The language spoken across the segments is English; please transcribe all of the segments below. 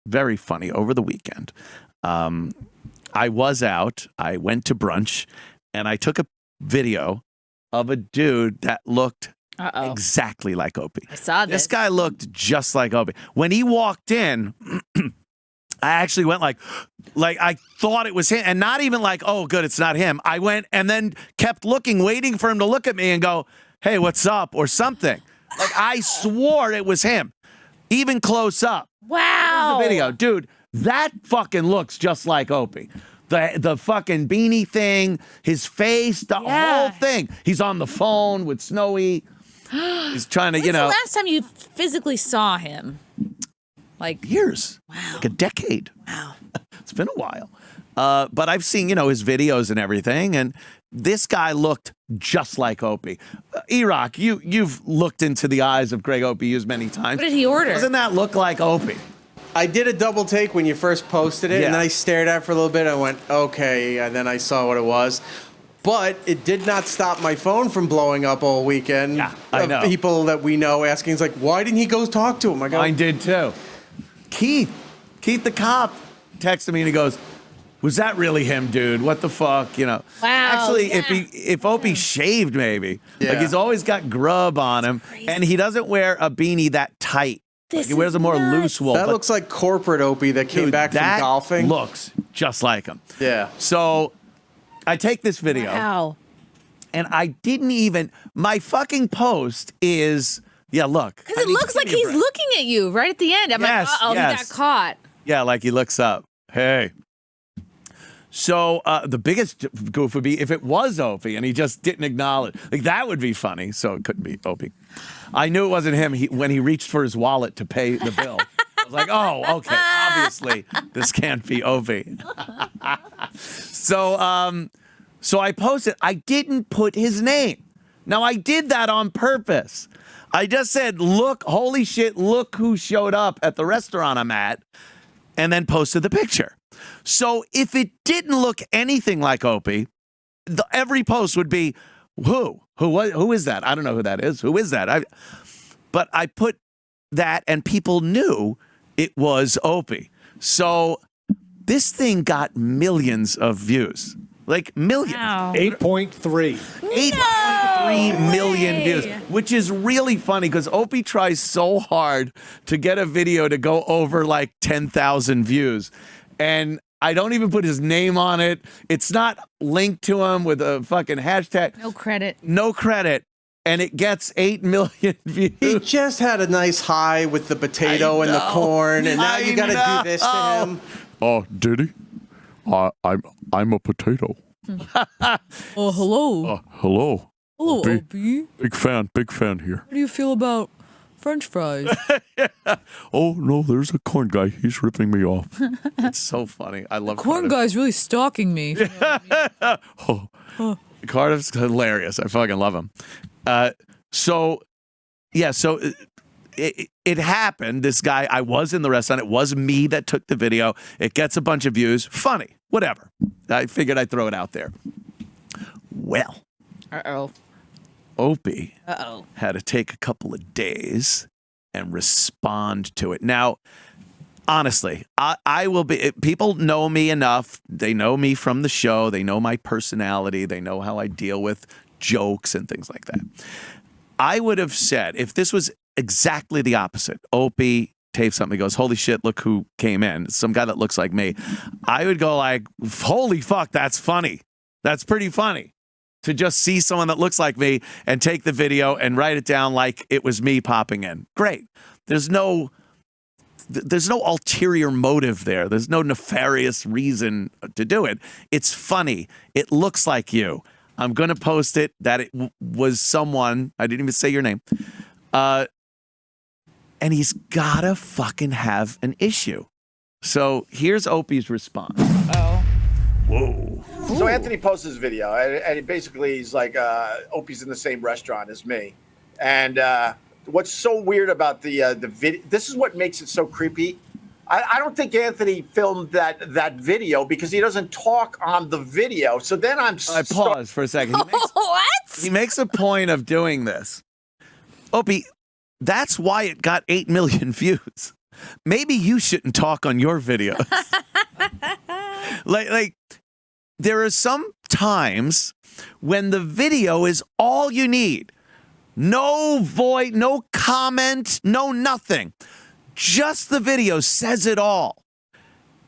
very funny over the weekend. I was out. I went to brunch, and I took a video of a dude that looked exactly like Opie. I saw this. This guy looked just like Opie. When he walked in, I actually went like I thought it was him, and not even like, oh, good, it's not him. I went and then kept looking, waiting for him to look at me and go, hey, what's up, or something. Like, I swore it was him, even close up. Wow. Here's the video. Dude, that fucking looks just like Opie. The fucking beanie thing, his face, the whole thing. He's on the phone with Snowy. He's trying to, When's the last time you physically saw him? Like years. Wow. Like a decade. Wow. It's been a while. But I've seen, his videos and everything, and this guy looked just like Opie. E-Rock, you've looked into the eyes of Gregg Opie Hughes many times. What did he order? Doesn't that look like Opie? I did a double take when you first posted it, and then I stared at it for a little bit. I went, okay, and then I saw what it was. But it did not stop my phone from blowing up all weekend. Yeah, I know. People that we know asking, it's like, why didn't he go talk to him? I go, Mine did too. Keith the cop texted me and he goes, was that really him, dude? What the fuck? Wow. Actually, if Opie shaved, maybe. Yeah. Like, he's always got grub on him, and he doesn't wear a beanie that tight. Like, he wears a more loose wool. That looks like corporate Opie that came back from golfing. Looks just like him. Yeah. So I take this video. Wow. And I didn't even, my fucking post is, look. Because it looks like he's looking at you right at the end. I'm like, he got caught. Yeah, like he looks up. Hey. So the biggest goof would be if it was Opie and he just didn't acknowledge. Like, that would be funny. So it couldn't be Opie. I knew it wasn't him when he reached for his wallet to pay the bill. I was like, oh, okay, obviously this can't be Opie. So I posted. I didn't put his name. Now, I did that on purpose. I just said, look, holy shit, look who showed up at the restaurant I'm at, and then posted the picture. So if it didn't look anything like Opie, every post would be, who is that? I don't know who that is. Who is that? But I put that, and people knew it was Opie. So this thing got millions of views. Like, millions. Wow. 8.3. 8.3 million views, which is really funny because Opie tries so hard to get a video to go over like 10,000 views. And I don't even put his name on it. It's not linked to him with a fucking hashtag. No credit. And it gets 8 million views. He just had a nice high with the potato and the corn, and now you got to do this to him. Oh, did he? I'm a potato. Oh, hello. Hello. Hello, Opie. Opie. Big fan here. How do you feel about French fries? Oh, no, there's a corn guy. He's ripping me off. It's so funny. I love Corn Cardiff. guy's really stalking me. Cardiff's hilarious. I fucking love him. So it happened. This guy, I was in the restaurant. It was me that took the video. It gets a bunch of views. Funny. Whatever. I figured I'd throw it out there. Well. Uh-oh. Opie had to take a couple of days and respond to it. Now, honestly, I will be, people know me enough. They know me from the show. They know my personality. They know how I deal with jokes and things like that. I would have said, if this was exactly the opposite, Opie tapes something, goes, holy shit, look who came in. Some guy that looks like me. I would go like, holy fuck, that's funny. That's pretty funny. To just see someone that looks like me and take the video and write it down like it was me popping in. Great. There's no ulterior motive there. There's no nefarious reason to do it. It's funny. It looks like you. I'm going to post it that it was someone. I didn't even say your name. And he's got to fucking have an issue. So here's Opie's response. Oh. Whoa. So Anthony posts this video, and basically he's like, Opie's in the same restaurant as me. And what's so weird about the video, this is what makes it so creepy. I don't think Anthony filmed that video because he doesn't talk on the video. So then I pause for a second. He makes a point of doing this. Opie, that's why it got 8 million views. maybe you shouldn't talk on your videos. like there are some times when the video is all you need. No voice, no comment, no nothing. Just the video says it all.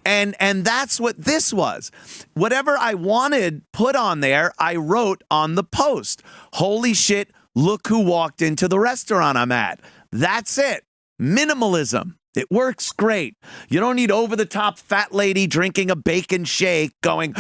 And that's what this was. Whatever I wanted put on there, I wrote on the post. Holy shit, look who walked into the restaurant I'm at. That's it. Minimalism. It works great. You don't need over-the-top fat lady drinking a bacon shake going,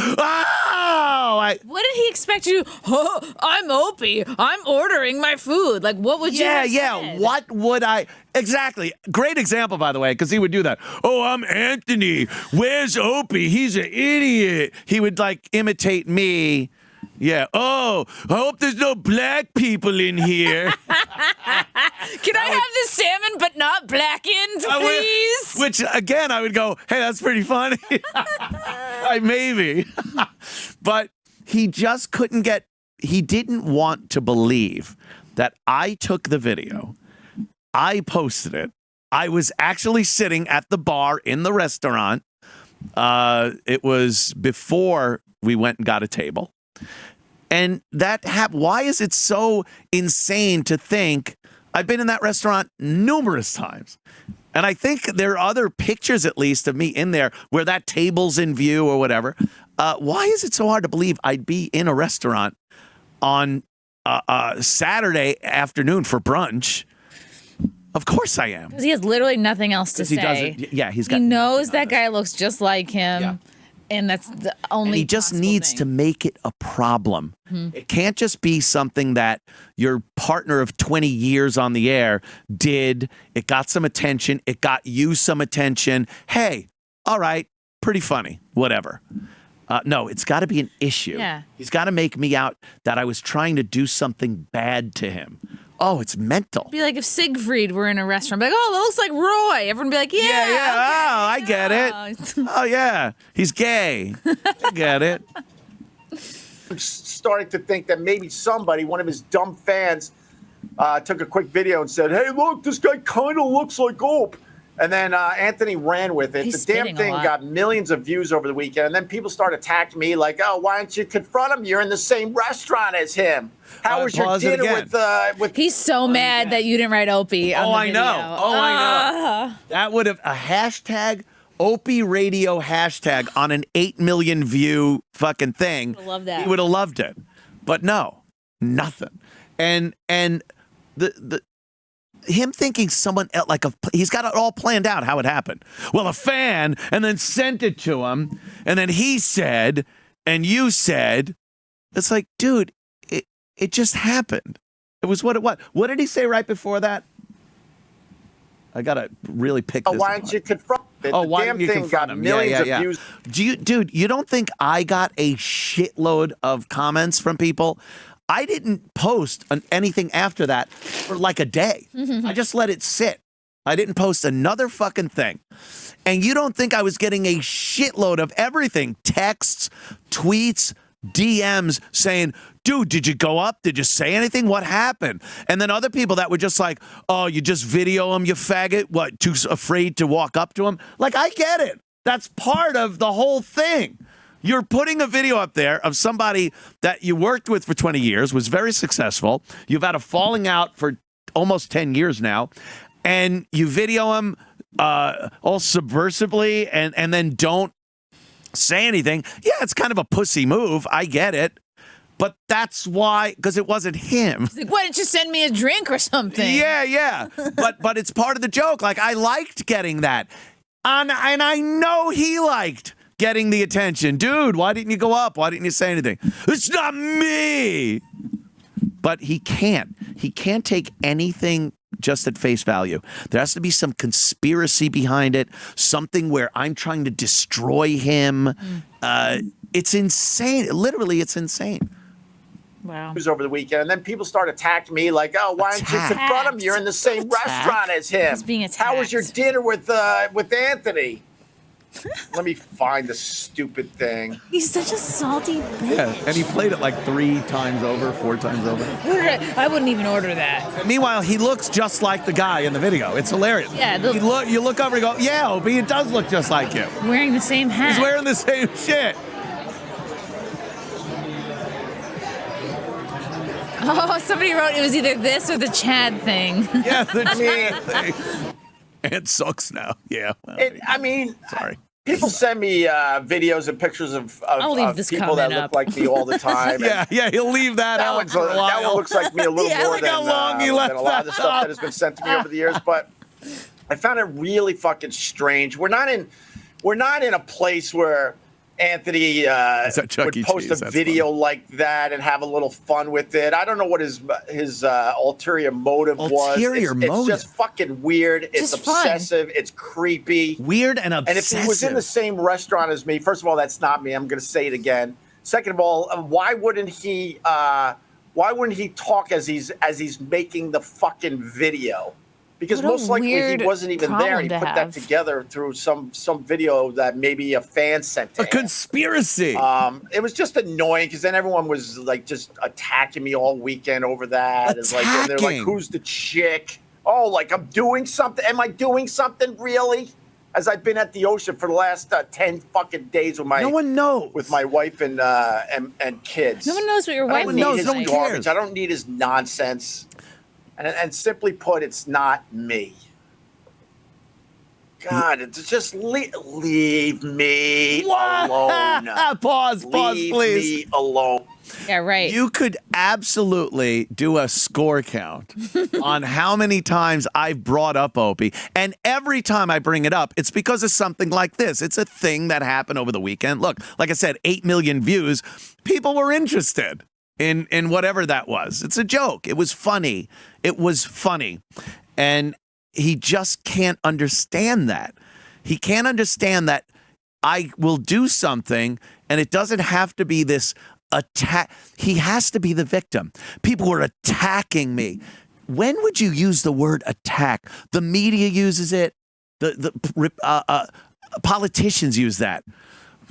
what did he expect you to do? Oh, I'm Opie. I'm ordering my food. Like, what would you have said? What would I? Exactly. Great example, by the way, because he would do that. Oh, I'm Anthony. Where's Opie? He's an idiot. He would, like, imitate me. Yeah. Oh, I hope there's no black people in here. Can I have the salmon but not blackened, please? Which, again, I would go, hey, that's pretty funny. Maybe. But he just couldn't he didn't want to believe that I took the video, I posted it, I was actually sitting at the bar in the restaurant. It was before we went and got a table. And why is it so insane to think I've been in that restaurant numerous times? And I think there are other pictures, at least, of me in there where that table's in view or whatever. Why is it so hard to believe I'd be in a restaurant on Saturday afternoon for brunch? Of course I am. Because he has literally nothing else to say. He knows that guy looks just like him. Yeah. And that's the only and he just needs to make it a problem. It can't just be something that your partner of 20 years on the air did. It got some attention. It got you some attention. Hey, all right, pretty funny, whatever. No, it's got to be an issue. Yeah. He's got to make me out that I was trying to do something bad to him. Oh, it's mental. Be like if Siegfried were in a restaurant, be like, oh, that looks like Roy. Everyone would be like, yeah. Okay, oh, I get it. Oh, yeah, he's gay. I get it. I'm starting to think that maybe somebody, one of his dumb fans, took a quick video and said, hey, look, this guy kind of looks like Ope. And then Anthony ran with it. He's the damn thing got millions of views over the weekend. And then people started attacking me like, oh, why don't you confront him? You're in the same restaurant as him. How was your dinner with He's so mad that you didn't write Opie on the video. I know. That would have a hashtag Opie radio hashtag on an 8 million view fucking thing. I love that. He would have loved it. But no, nothing. And the him thinking someone else, he's got it all planned out how it happened. Well, a fan, and then sent it to him, and then he said, and you said, it's like, dude, it just happened. It was what it was. What did he say right before that? I gotta really pick this. Why don't you confront it? Oh, the why damn don't you thing confront got him? millions of views. Dude, you don't think I got a shitload of comments from people? I didn't post anything after that for like a day. I just let it sit. I didn't post another fucking thing. And you don't think I was getting a shitload of everything. Texts, tweets, DMs saying, dude, did you go up? Did you say anything? What happened? And then other people that were just like, oh, you just video him, you faggot? What, too afraid to walk up to him? Like, I get it. That's part of the whole thing. You're putting a video up there of somebody that you worked with for 20 years, was very successful. You've had a falling out for almost 10 years now. And you video him all subversively and then don't say anything. Yeah, it's kind of a pussy move. I get it. But that's why, because it wasn't him. Like, why didn't you send me a drink or something? Yeah. But it's part of the joke. Like, I liked getting that. And I know he liked getting the attention. Dude, why didn't you go up? Why didn't you say anything? It's not me. But he can't. He can't take anything just at face value. There has to be some conspiracy behind it, something where I'm trying to destroy him. It's insane. Literally, it's insane. Wow. Over the weekend, and then people start attacking me like, oh, why don't you confront him? You're in the same restaurant as him. He's being attacked. How was your dinner with Anthony? Let me find the stupid thing. He's such a salty bitch. Yeah, and he played it like 3 times over, 4 times over. I wouldn't even order that. Meanwhile, he looks just like the guy in the video. It's hilarious. Yeah, you look over and go, yeah, Opie, it does look just like you. Wearing the same hat. He's wearing the same shit. Oh, somebody wrote it was either this or the Chad thing. Yeah, the Chad thing. It sucks now. Yeah. Well, Sorry. People send me videos and pictures of people that look like me all the time. yeah, he'll leave that out. That one looks like me a little more than a lot of the stuff that has been sent to me over the years. But I found it really fucking strange. We're not in a place where Anthony would post a video like that and have a little fun with it. I don't know what his ulterior motive was. It's just fucking weird. It's obsessive. Fun. It's creepy. Weird and obsessive. And if he was in the same restaurant as me, first of all, that's not me. I'm going to say it again. Second of all, why wouldn't he talk as he's making the fucking video? Because most likely he wasn't even there. He put that together through some video that maybe a fan sent to him. A conspiracy. It was just annoying because then everyone was like just attacking me all weekend over that. And they're like, who's the chick? Oh, like I'm doing something. Am I doing something really? As I've been at the ocean for the last 10 fucking days with no one knows. With my wife and kids. No one knows what your wife knows. No one cares. I don't need his nonsense. And simply put, it's not me. God, it's just leave me alone. Pause, please. Leave me alone. Yeah, right. You could absolutely do a score count on how many times I've brought up Opie. And every time I bring it up, it's because of something like this. It's a thing that happened over the weekend. Look, like I said, 8 million views. People were interested in whatever that was. It's a joke. It was funny. It was funny. And he just can't understand that. He can't understand that I will do something and it doesn't have to be this attack. He has to be the victim. People were attacking me. When would you use the word attack? The media uses it. The politicians use that.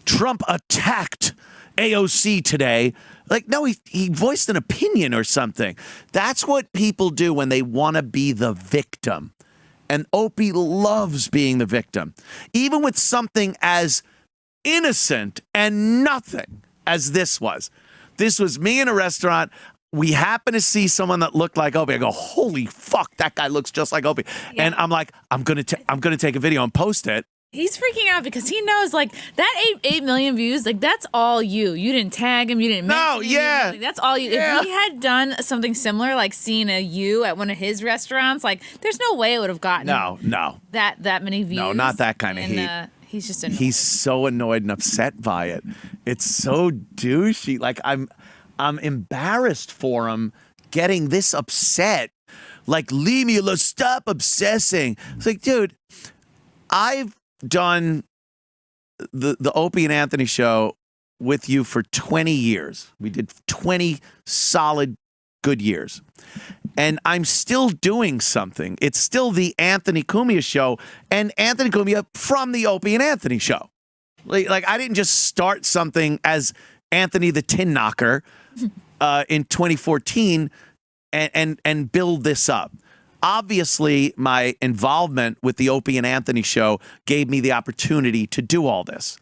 Trump attacked AOC today. Like, no, he voiced an opinion or something. That's what people do when they want to be the victim. And Opie loves being the victim. Even with something as innocent and nothing as this was. This was me in a restaurant. We happen to see someone that looked like Opie. I go, holy fuck, that guy looks just like Opie. Yeah. And I'm like, I'm gonna take a video and post it. He's freaking out because he knows, like, that 8 million views, like, that's all you. You didn't tag him. You didn't mention him. Like, that's all you. Yeah. If he had done something similar, like seeing you at one of his restaurants, like, there's no way it would have gotten that many views. No, not that kind of heat. He's just annoyed. He's so annoyed and upset by it. It's so douchey. Like, I'm embarrassed for him getting this upset. Like, leave me alone. Stop obsessing. It's like, dude, I've done the Opie and Anthony show with you for 20 years. We did 20 solid good years. And I'm still doing something. It's still the Anthony Cumia show and Anthony Cumia from the Opie and Anthony show. Like I didn't just start something as Anthony the Tin Knocker in 2014 and build this up. Obviously, my involvement with the Opie and Anthony show gave me the opportunity to do all this.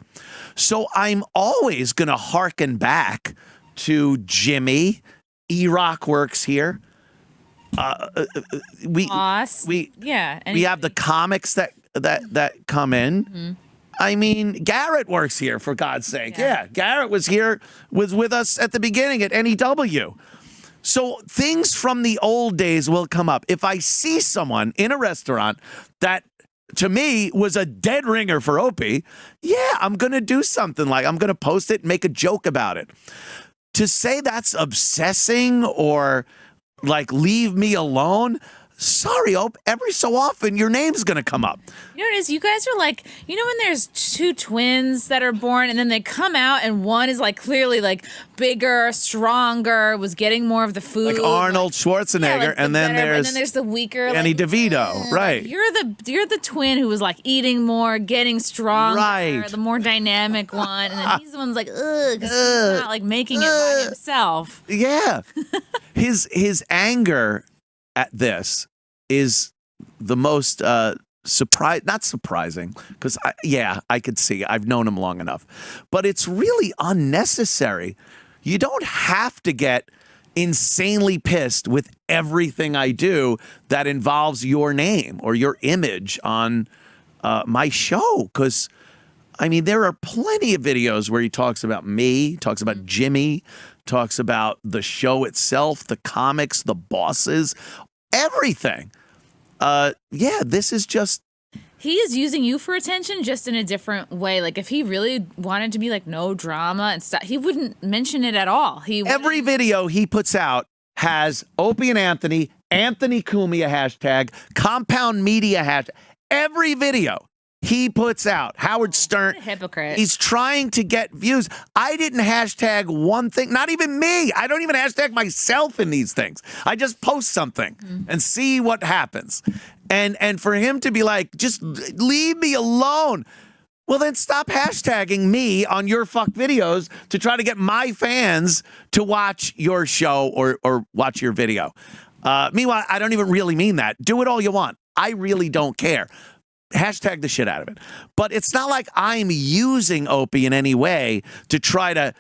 So I'm always going to hearken back to Jimmy. E-Rock works here. We have the comics that come in. Mm-hmm. I mean, Garrett works here, for God's sake. Yeah, Garrett was with us at the beginning at NEW. So things from the old days will come up. If I see someone in a restaurant that, to me, was a dead ringer for Opie, I'm going to do something like I'm going to post it and make a joke about it. To say that's obsessing or like leave me alone, sorry, Ope, every so often your name's going to come up. You know what it is? You guys are like, you know when there's two twins that are born and then they come out and one is like clearly like bigger, stronger, was getting more of the food. Like Arnold Schwarzenegger, like and then there's the weaker Danny like, DeVito, right? Like, you're the twin who was like eating more, getting stronger, right? The more dynamic one, and then he's the one's like, ugh, because he's not like making it by himself. Yeah, his anger at this is the most not surprising, because I could see, I've known him long enough, but it's really unnecessary. You don't have to get insanely pissed with everything I do that involves your name or your image on my show, because I mean, there are plenty of videos where he talks about me, talks about Jimmy, talks about the show itself, the comics, the bosses, everything. This is just... He is using you for attention, just in a different way. Like, if he really wanted to be like, no drama and stuff, he wouldn't mention it at all. Every video he puts out has Opie and Anthony Cumia hashtag, Compound Media hashtag. Every video he puts out, Howard Stern. What a hypocrite. He's trying to get views. I didn't hashtag one thing, not even me. I don't even hashtag myself in these things. I just post something and see what happens. And for him to be like, just leave me alone. Well, then stop hashtagging me on your fuck videos to try to get my fans to watch your show or watch your video. Meanwhile, I don't even really mean that. Do it all you want. I really don't care. Hashtag the shit out of it. But it's not like I'm using Opie in any way to try to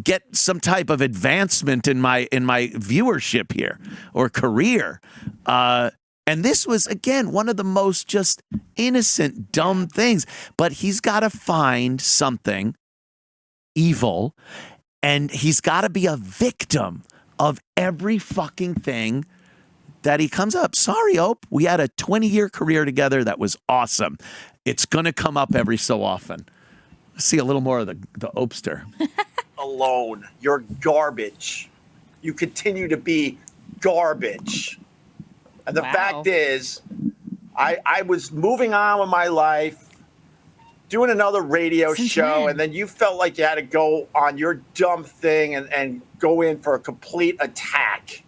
get some type of advancement in my viewership here or career. And this was, again, one of the most just innocent, dumb things. But he's got to find something evil, and he's got to be a victim of every fucking thing that he comes up. Sorry, Ope, we had a 20-year career together that was awesome. It's going to come up every so often. See a little more of the Opester. Alone. You're garbage. You continue to be garbage. And the fact is, I was moving on with my life, doing another radio show, and then you felt like you had to go on your dumb thing and go in for a complete attack.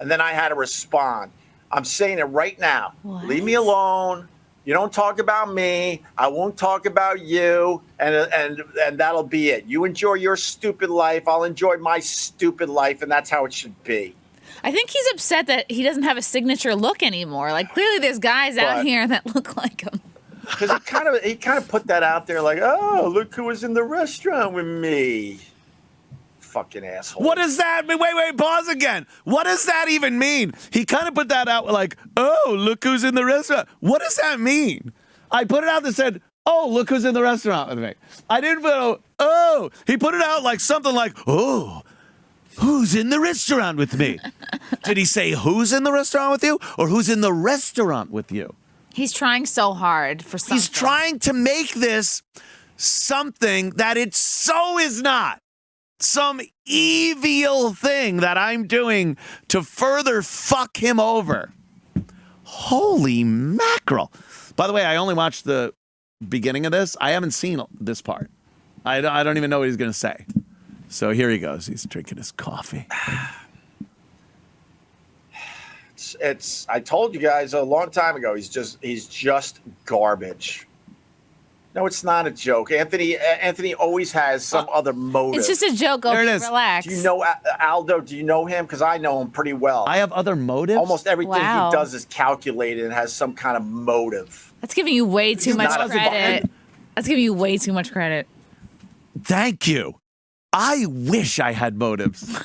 And then I had to respond. I'm saying it right now. What? Leave me alone. You don't talk about me. I won't talk about you. And that'll be it. You enjoy your stupid life. I'll enjoy my stupid life. And that's how it should be. I think he's upset that he doesn't have a signature look anymore. Like, clearly there's guys out here that look like him. Because he kind of put that out there like, oh, look who was in the restaurant with me. Fucking asshole. What does that mean? Wait, pause again. What does that even mean? He kind of put that out like, oh, look who's in the restaurant. What does that mean? I put it out that said, oh, look who's in the restaurant with me. I didn't put, oh. He put it out like something like, oh, who's in the restaurant with me? Did he say who's in the restaurant with you or who's in the restaurant with you? He's trying so hard for something. He's trying to make this something that it so is not. Some evil thing that I'm doing to further fuck him over. Holy mackerel. By the way, I only watched the beginning of this. I haven't seen this part. I don't even know what he's going to say. So here he goes. He's drinking his coffee. I told you guys a long time ago, he's just garbage. No, it's not a joke. Anthony always has some other motive. It's just a joke. There it is. Relax. Do you know Aldo? Do you know him? Because I know him pretty well. I have other motives? Almost everything he does is calculated and has some kind of motive. That's giving you way too much credit. That's giving you way too much credit. Thank you. I wish I had motives.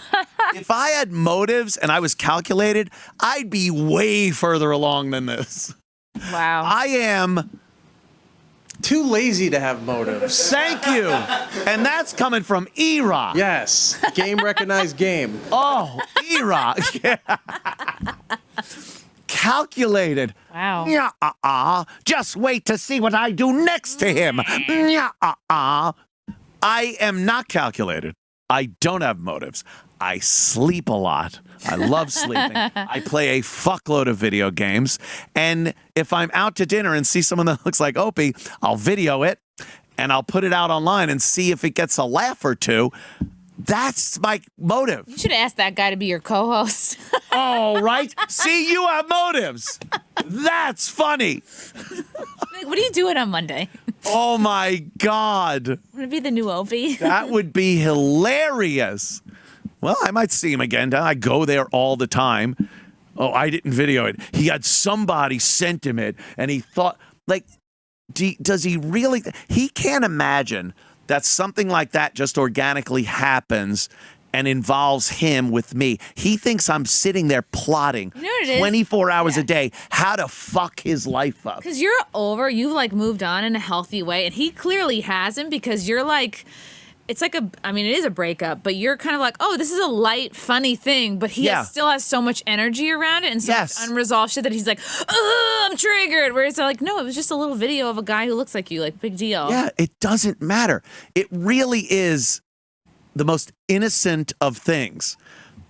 If I had motives and I was calculated, I'd be way further along than this. Wow. I am too lazy to have motives. Thank you. And that's coming from E-Rock. Yes. Game recognized game. Oh, E-Rock. Yeah. Calculated. Wow. Nya-uh-uh. Just wait to see what I do next to him. Nya-uh-uh. I am not calculated. I don't have motives. I sleep a lot. I love sleeping. I play a fuckload of video games. And if I'm out to dinner and see someone that looks like Opie, I'll video it and I'll put it out online and see if it gets a laugh or two. That's my motive. You should ask that guy to be your co-host. Oh, right? See, you have motives. That's funny. Like, what are you doing on Monday? Oh, my God. Want to be the new Opie? That would be hilarious. Well, I might see him again. I go there all the time. Oh, I didn't video it. He had somebody sent him it, and he thought, like, does he really? He can't imagine that something like that just organically happens and involves him with me. He thinks I'm sitting there plotting 24 hours a day how to fuck his life up. Because you're you've like moved on in a healthy way, and he clearly hasn't, because you're like, it's like it is a breakup, but you're kind of like, oh, this is a light, funny thing, but he still has so much energy around it and so much unresolved shit that he's like, oh, I'm triggered. Whereas like, no, it was just a little video of a guy who looks like you, like, big deal. Yeah, it doesn't matter. It really is the most innocent of things,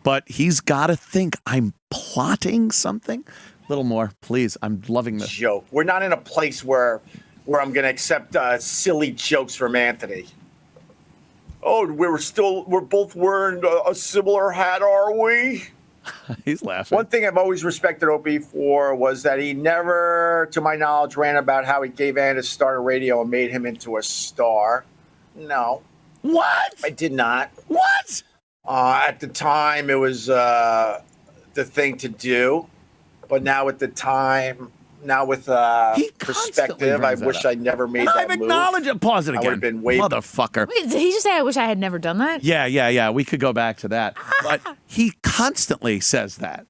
but he's got to think I'm plotting something. A little more, please. I'm loving this joke. We're not in a place where I'm going to accept silly jokes from Anthony. Oh, we're both wearing a similar hat, are we? He's laughing. One thing I've always respected Opie for was that he never, to my knowledge, ran about how he gave Ann his start on radio and made him into a star. No. What? I did not. What? At the time, it was the thing to do. But now with perspective, I wish I never made that move. I've acknowledged it. Pause it again. I would have been way... Motherfucker. Wait, did he just say, I wish I had never done that? Yeah. We could go back to that. But he constantly says that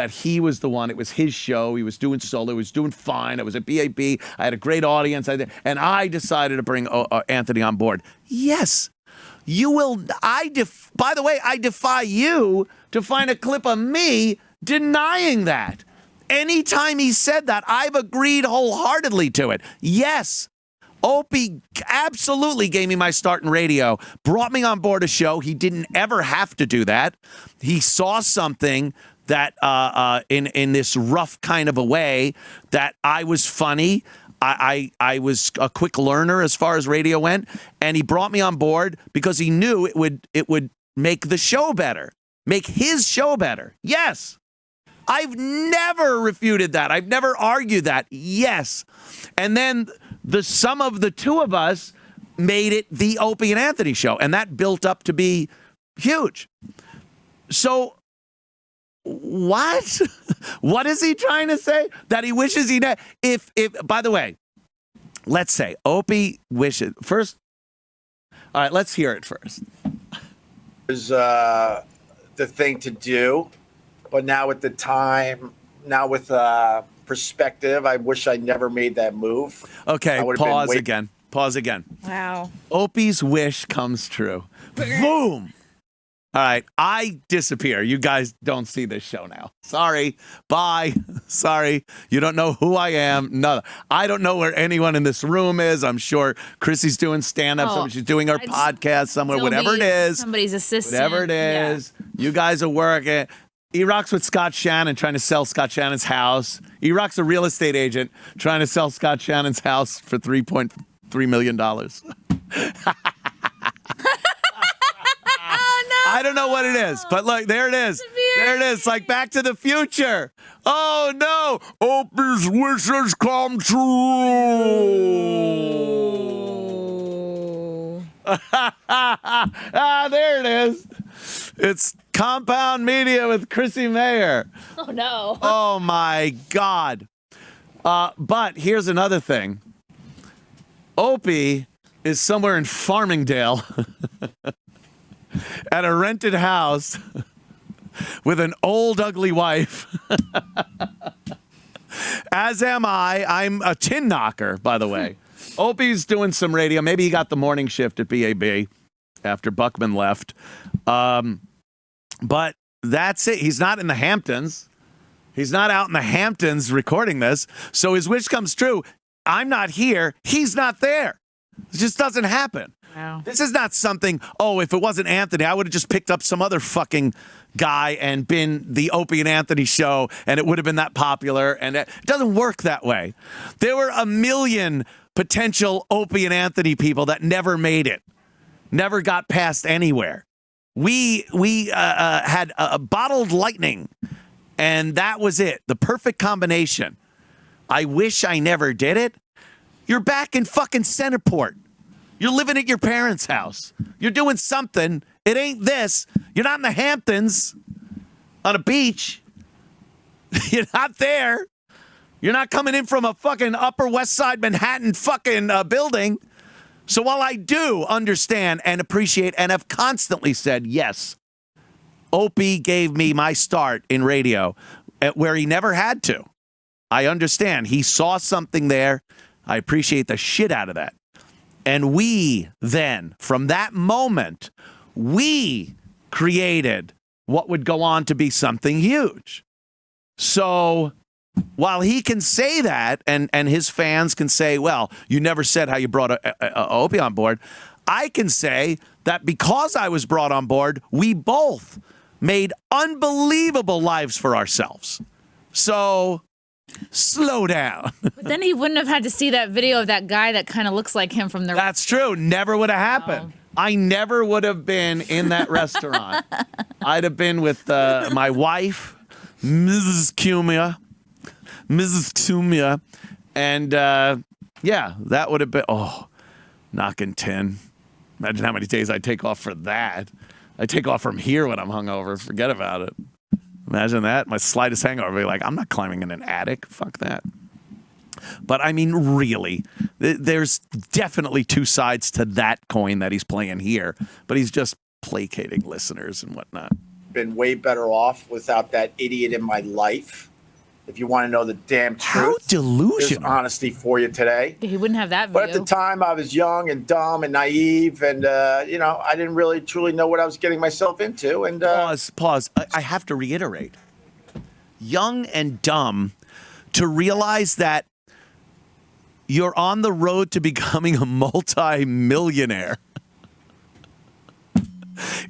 he was the one. It was his show. He was doing solo. He was doing fine. I was at BAB. I had a great audience. And I decided to bring Anthony on board. Yes. You will. By the way, I defy you to find a clip of me denying that. Anytime he said that, I've agreed wholeheartedly to it. Yes. Opie absolutely gave me my start in radio, brought me on board a show. He didn't ever have to do that. He saw something that in this rough kind of a way that I was funny. I was a quick learner as far as radio went, and he brought me on board because he knew it would make the show better, make his show better. Yes. I've never refuted that. I've never argued that. Yes. And then the sum of the two of us made it the Opie and Anthony show, and that built up to be huge. So what? What is he trying to say? That he wishes he if by the way, let's say Opie wishes first. All right, let's hear it first. It was the thing to do. But now with perspective, I wish I never made that move. Okay, pause again. Wow. Opie's wish comes true. Boom. All right, I disappear. You guys don't see this show now. Sorry. Bye. Sorry. You don't know who I am. No, I don't know where anyone in this room is. I'm sure Chrissy's doing stand-up. She's doing her podcast somewhere. Whatever it is. Somebody's assistant. Whatever it is. Yeah. You guys are working. E-Rock's with Scott Shannon trying to sell Scott Shannon's house. E-Rock's a real estate agent trying to sell Scott Shannon's house for $3.3 million. Oh, no. I don't know what it is, but look, there it is. There it is. It's like Back to the Future. Oh, no. Opie's wishes come true. There it is. It's Compound Media with Chrissy Mayer. Oh, no. Oh, my God. But here's another thing. Opie is somewhere in Farmingdale at a rented house with an old, ugly wife. As am I. I'm a tin knocker, by the way. Opie's doing some radio. Maybe he got the morning shift at BAB after Buckman left. But that's it. He's not in the Hamptons. He's not out in the Hamptons recording this. So his wish comes true. I'm not here. He's not there. It just doesn't happen. Wow. This is not something, if it wasn't Anthony, I would have just picked up some other fucking guy and been the Opie and Anthony show, and it would have been that popular. And it doesn't work that way. There were a million potential Opie and Anthony people that never made it, never got past anywhere. We had a bottled lightning, and that was it. The perfect combination. I wish I never did it. You're back in fucking Centerport. You're living at your parents' house. You're doing something. It ain't this. You're not in the Hamptons on a beach. You're not there. You're not coming in from a fucking Upper West Side Manhattan fucking building. So while I do understand and appreciate and have constantly said, yes, Opie gave me my start in radio where he never had to. I understand. He saw something there. I appreciate the shit out of that. And we then, from that moment, we created what would go on to be something huge. So while he can say that, and his fans can say, well, you never said how you brought Opie on board, I can say that because I was brought on board, we both made unbelievable lives for ourselves. So slow down. But then he wouldn't have had to see that video of that guy that kind of looks like him from the. That's true. Never would have happened. I never would have been in that restaurant. I'd have been with my wife, Mrs. Cumia, and that would have been knocking 10. Imagine how many days I take off for that. I take off from here when I'm hungover. Forget about it. Imagine that. My slightest hangover would be like, I'm not climbing in an attic. Fuck that. But I mean, really, there's definitely two sides to that coin that he's playing here. But he's just placating listeners and whatnot. Been way better off without that idiot in my life. If you want to know the damn truth. How delusional. There's honesty for you today. He wouldn't have that video. But at the time, I was young and dumb and naive, and I didn't really truly know what I was getting myself into. And pause. I have to reiterate: young and dumb, to realize that you're on the road to becoming a multi-millionaire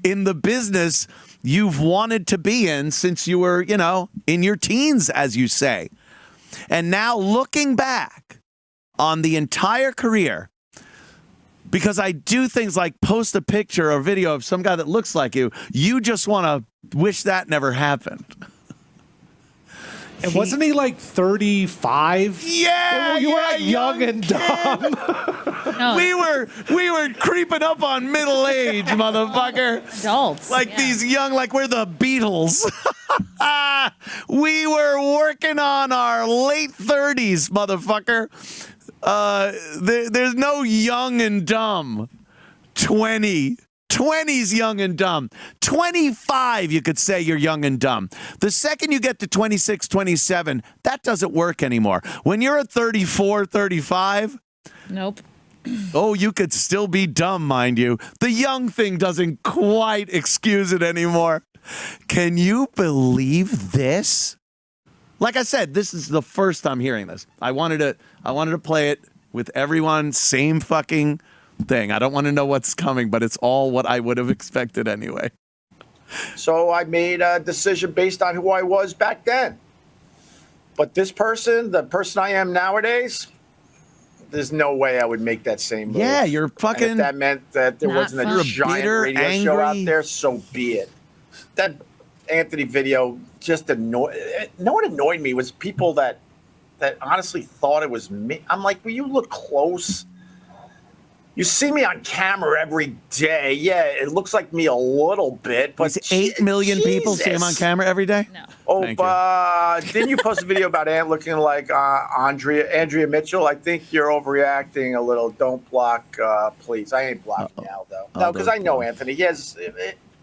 in the business you've wanted to be in since you were, in your teens, as you say. And now looking back on the entire career, because I do things like post a picture or video of some guy that looks like you just want to wish that never happened. And wasn't he like 35? Yeah, you were like young and dumb. No. We were creeping up on middle age, motherfucker. Adults. These young, like we're the Beatles. We were working on our late 30s, motherfucker. There's no young and dumb. 20's young and dumb. 25, you could say you're young and dumb. The second you get to 26, 27, that doesn't work anymore. When you're at 34, 35, Nope. you could still be dumb, mind you. The young thing doesn't quite excuse it anymore. Can you believe this? Like I said, this is the first time hearing this. I wanted to play it with everyone, same fucking thing. I don't want to know what's coming, but it's all what I would have expected anyway. So I made a decision based on who I was back then. But this person, the person I am nowadays, there's no way I would make that same move. Yeah, you're fucking. And if that meant that there wasn't a giant bitter, radio show out angry. there, so be it. That Anthony video just annoyed. No one annoyed me. It was people that honestly thought it was me. I'm like, will you look close? You see me on camera every day. Yeah, it looks like me a little bit, but 8 million people see him on camera every day? No. Oh, didn't you post a video about Ant looking like Andrea Mitchell? I think you're overreacting a little. Don't block, please. I ain't blocking now, though. No, because I know Anthony. He has.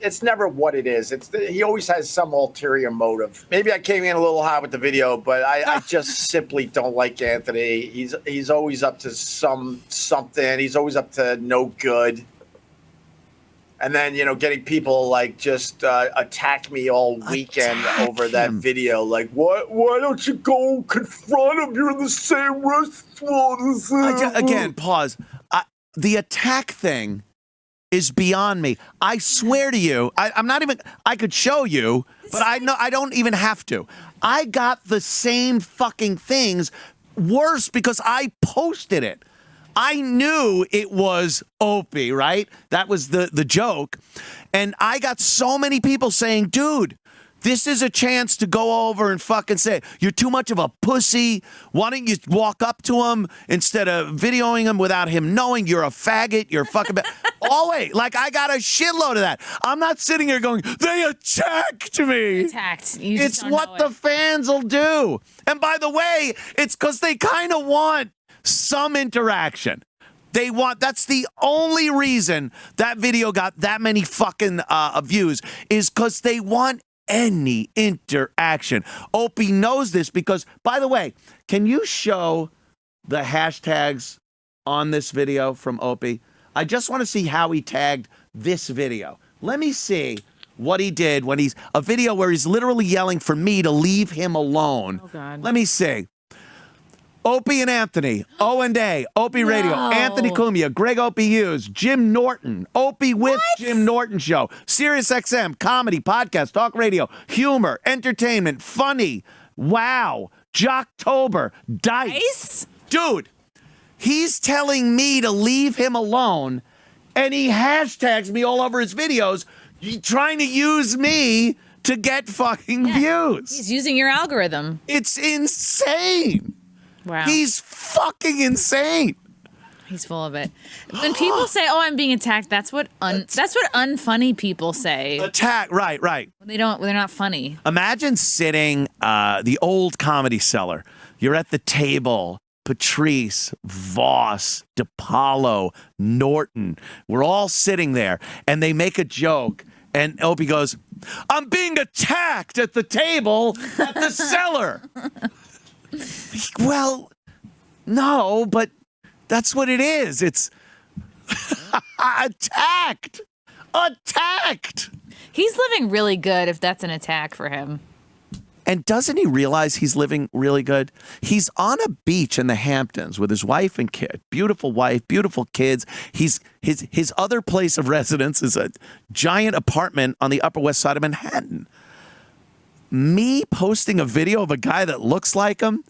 It's never what it is. He always has some ulterior motive. Maybe I came in a little hot with the video, but I just simply don't like Anthony. He's always up to something. He's always up to no good. And then, getting people like just attack me all weekend over that video. Like, why don't you go confront him? You're in the same restaurant as him. Again, pause. The attack thing is beyond me. I swear to you, I'm not even, I could show you, but I don't even have to. I got the same fucking things, worse because I posted it. I knew it was Opie, right? That was the joke. And I got so many people saying, dude, this is a chance to go over and fucking say, you're too much of a pussy. Why don't you walk up to him instead of videoing him without him knowing you're a faggot? You're a fucking... Always. Like, I got a shitload of that. I'm not sitting here going, they attacked me. Attacked. It's what the fans will do. And by the way, it's because they kind of want some interaction. That's the only reason that video got that many fucking views, is because they want any interaction. Opie knows this because, by the way, can you show the hashtags on this video from Opie? I just want to see how he tagged this video. Let me see what he did when he's a video where he's literally yelling for me to leave him alone. Oh, God. Let me see. Opie and Anthony, O&A, Opie Radio, Anthony Cumia, Gregg Opie Hughes, Jim Norton, Opie with Jim Norton Show, Sirius XM, comedy, podcast, talk radio, humor, entertainment, funny, wow, Jocktober, Dice. Dude, he's telling me to leave him alone, and he hashtags me all over his videos, trying to use me to get fucking views. He's using your algorithm. It's insane. Wow. He's fucking insane. He's full of it. When people say, "Oh, I'm being attacked," that's what unfunny people say. Attack, right. They're not funny. Imagine sitting the old Comedy Cellar. You're at the table. Patrice, Voss, DePaulo, Norton. We're all sitting there, and they make a joke, and Opie goes, "I'm being attacked at the table at the cellar." Well, no, but that's what it is. It's attacked. He's living really good if that's an attack for him. And doesn't he realize he's living really good? He's on a beach in the Hamptons with his wife and kid. Beautiful wife, beautiful kids. His other place of residence is a giant apartment on the Upper West Side of Manhattan. Me posting a video of a guy that looks like him,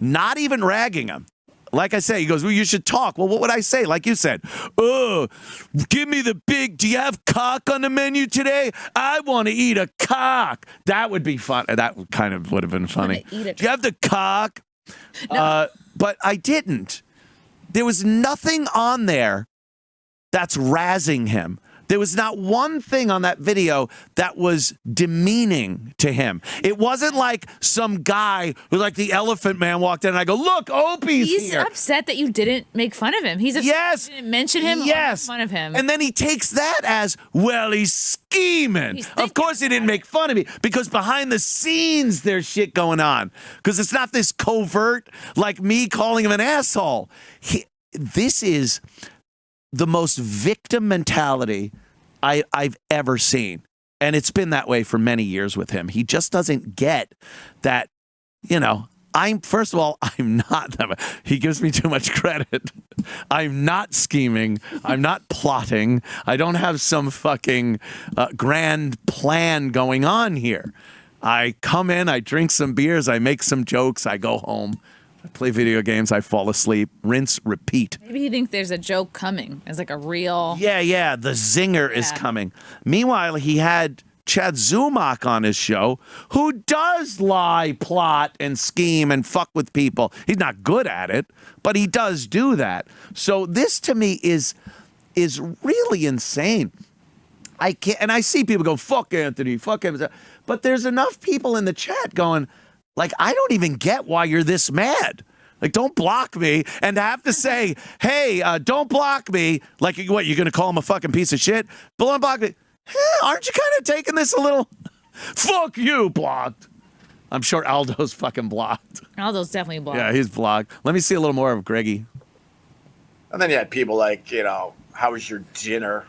not even ragging him. Like I say, he goes, well, you should talk. Well, what would I say? Like you said, give me the big, do you have cock on the menu today? I want to eat a cock. That would be fun. That kind of would have been funny. Do you have the cock? No. But I didn't. There was nothing on there that's razzing him. There was not one thing on that video that was demeaning to him. It wasn't like some guy who, like the Elephant Man, walked in and I go, look, Opie's here. He's upset that you didn't make fun of him. He's upset you didn't mention him or make fun of him. And then he takes that as, well, he's scheming. Of course he didn't make fun of me because behind the scenes there's shit going on. Because it's not this covert like me calling him an asshole. This is the most victim mentality I've ever seen. And it's been that way for many years with him. He just doesn't get that, first of all, I'm not that much. He gives me too much credit. I'm not scheming. I'm not plotting. I don't have some fucking grand plan going on here. I come in, I drink some beers, I make some jokes, I go home. I play video games, I fall asleep, rinse, repeat. Maybe he thinks there's a joke coming. It's like a real... Yeah, the zinger is coming. Meanwhile, he had Chad Zumock on his show, who does lie, plot, and scheme and fuck with people. He's not good at it, but he does do that. So this, to me, is really insane. I can't, and I see people go, fuck Anthony, fuck him. But there's enough people in the chat going... Like, I don't even get why you're this mad. Like, don't block me. And to have to say, hey, don't block me. Like, what, you're going to call him a fucking piece of shit? But don't block me. Aren't you kind of taking this a little? Fuck you, blocked. I'm sure Aldo's fucking blocked. Aldo's definitely blocked. Yeah, he's blocked. Let me see a little more of Greggy. And then you had people like, how was your dinner?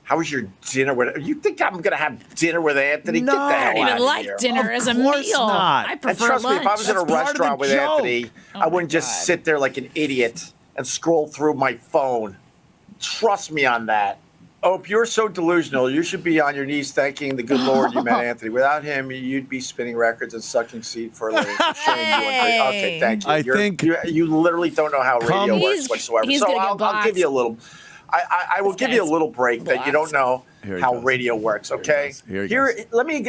How was your dinner with? You think I'm gonna have dinner with Anthony? No, Get the hell I don't out even of like here. dinner as a meal. Not. I And prefer trust lunch. me, if I was in a That's part of the restaurant with joke. Anthony, I wouldn't just sit there like an idiot and scroll through my phone. Trust me on that. Oh, you're so delusional. You should be on your knees thanking the good Lord you met Anthony. Without him, you'd be spinning records and sucking seed for a living. Okay, thank you. I think you literally don't know how radio works whatsoever. He's So gonna I'll give you a little. I will give you a little break that you don't know how radio works. Okay. Let me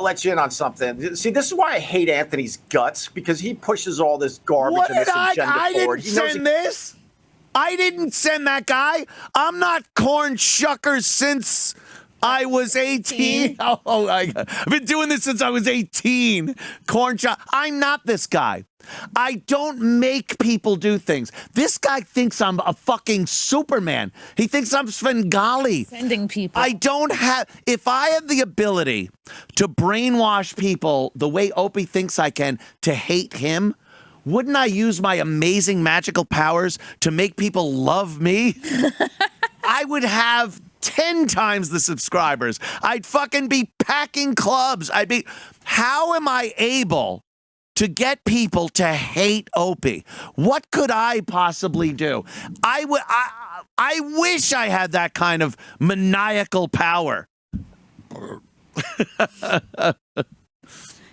let you in on something. See, this is why I hate Anthony's guts, because he pushes all this garbage and this agenda forward. I didn't send this. I didn't send that guy. I'm not corn shucker since I was 18. I've been doing this since I was 18. Corn shuck. I'm not this guy. I don't make people do things. This guy thinks I'm a fucking Superman. He thinks I'm Svengali. Sending people. I don't have. If I have the ability to brainwash people the way Opie thinks I can to hate him, wouldn't I use my amazing magical powers to make people love me? I would have 10 times the subscribers. I'd fucking be packing clubs. How am I able to get people to hate Opie? What could I possibly do? I wish I had that kind of maniacal power.